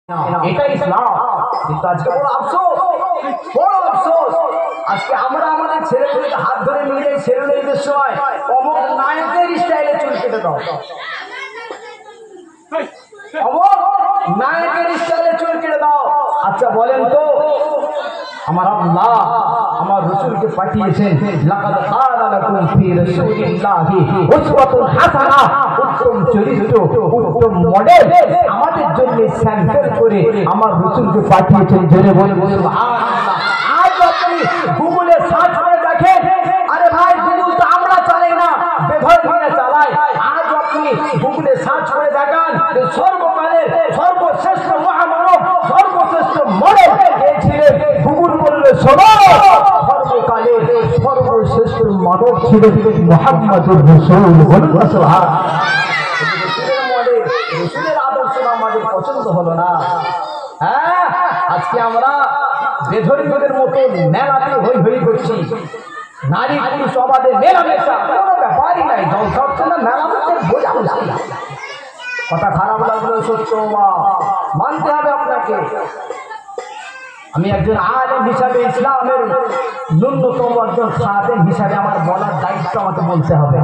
এটা ইসলাম। কিন্তু আজকে বড় আফসোস, বড় আফসোস, আজকে আমরা আমাদের ছেলেগুলিকে হাত ধরে নিয়ে যাই ছেলেমেয়েদের সময় অমুক নায়কের স্টাইলে চুল কেটে দাও, অমুক নায়কের স্টাইলে চুল কেটে দাও। আচ্ছা বলেন তো, আমার আল্লাহ আমার রাসূলকে পাঠিয়েছেন, লাকাদ কানা লাকুম ফি রাসূলিল্লাহি উসওয়াতুন হাসানাহ, উত্তম চরিত্র, উত্তম মডেল আমাদের জন্য স্যাম্পল করে আমার রাসূলকে পাঠিয়েছেন। জোরে বলুন সুবহানাল্লাহ। আজ আপনি গুগলে সার্চ করে দেখেন, আরে ভাই গুগল তো আমরা চালাই না, বেধর্মীরা চালায়। আজ আপনি গুগলে সার্চ করে দেখেন সর্বকালের সর্বশ্রেষ্ঠ মহামানব, সর্বশ্রেষ্ঠ মডেল কে ছিলেন? গুগল বললে শোনো, সর্বকালের সর্বশ্রেষ্ঠ মানব ছিলেন মুহাম্মদুর রাসূল। বলুন সুবহানাল্লাহ। রাসূলের মডেল, রাসূলের আদর্শ আমাদের পছন্দ হলো না। হ্যাঁ, আজকে আমরা বেধর্মীদের মতো মেলাতে হই হই করছি, নারী পুরুষ আমাদের মেলামেশা কোনো ব্যাপারই নাই, জলসর্চনা মেলামেশা বোঝা যায় না। কথা খারাপ লাগলো সত্য মানতে হবে আপনাকে। আমি একজন আলেম হিসাবে, ইসলামের ন্যূনতম একজন খাদেম হিসাবে আমার বলার দায়িত্ব আমাকে বলতে হবে।